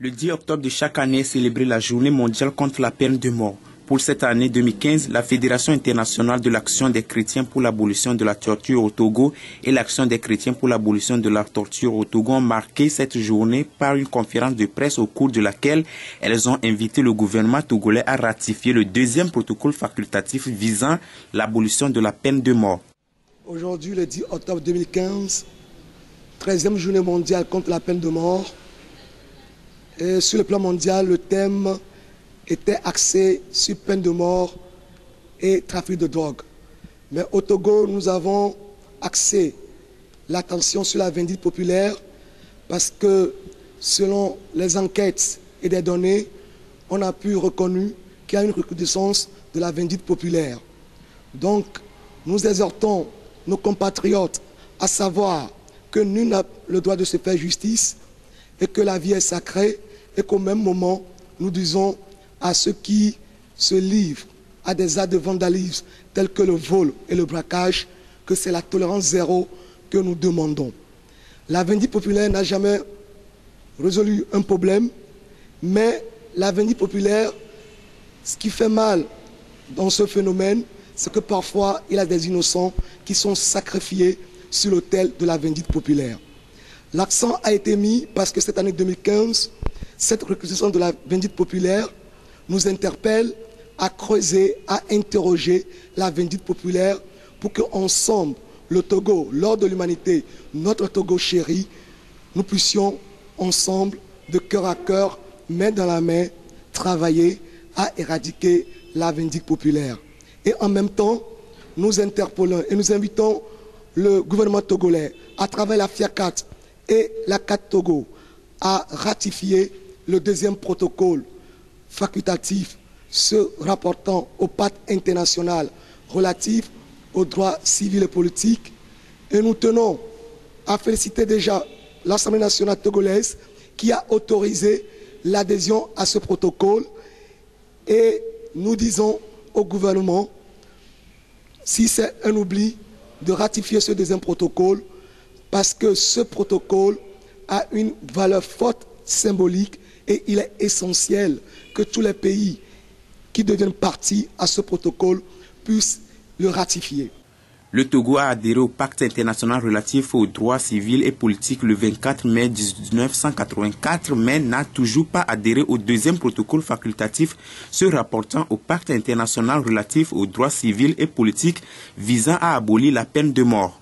Le 10 octobre de chaque année est célébrée la Journée mondiale contre la peine de mort. Pour cette année 2015, la Fédération internationale de l'action des chrétiens pour l'abolition de la torture au Togo et l'Action des chrétiens pour l'abolition de la torture au Togo ont marqué cette journée par une conférence de presse au cours de laquelle elles ont invité le gouvernement togolais à ratifier le deuxième protocole facultatif visant l'abolition de la peine de mort. Aujourd'hui, le 10 octobre 2015, 13e journée mondiale contre la peine de mort. Et sur le plan mondial, le thème était axé sur peine de mort et trafic de drogue. Mais au Togo, nous avons axé l'attention sur la vindicte populaire parce que selon les enquêtes et des données, on a pu reconnaître qu'il y a une recrudescence de la vindicte populaire. Donc, nous exhortons nos compatriotes à savoir que nul n'a le droit de se faire justice et que la vie est sacrée et qu'au même moment, nous disons à ceux qui se livrent à des actes de vandalisme tels que le vol et le braquage que c'est la tolérance zéro que nous demandons. La vindicte populaire n'a jamais résolu un problème, mais la vindicte populaire, ce qui fait mal dans ce phénomène, c'est que parfois il y a des innocents qui sont sacrifiés sur l'autel de la vindicte populaire. L'accent a été mis parce que cette année 2015, cette recrudescence de la vindicte populaire nous interpelle à creuser, à interroger la vindicte populaire pour qu'ensemble, le Togo, l'ordre de l'humanité, notre Togo chéri, nous puissions ensemble, de cœur à cœur, main dans la main, travailler à éradiquer la vindicte populaire. Et en même temps, nous interpellons et nous invitons le gouvernement togolais, à travers la FIACAT et la CAT Togo, à ratifier le deuxième protocole facultatif se rapportant au pacte international relatif aux droits civils et politiques. Et nous tenons à féliciter déjà l'Assemblée nationale togolaise qui a autorisé l'adhésion à ce protocole. Et nous disons au gouvernement, si c'est un oubli, de ratifier ce deuxième protocole, parce que ce protocole a une valeur forte symbolique et il est essentiel que tous les pays qui deviennent partie à ce protocole puissent le ratifier. Le Togo a adhéré au pacte international relatif aux droits civils et politiques le 24 mai 1984, mais n'a toujours pas adhéré au deuxième protocole facultatif se rapportant au pacte international relatif aux droits civils et politiques visant à abolir la peine de mort.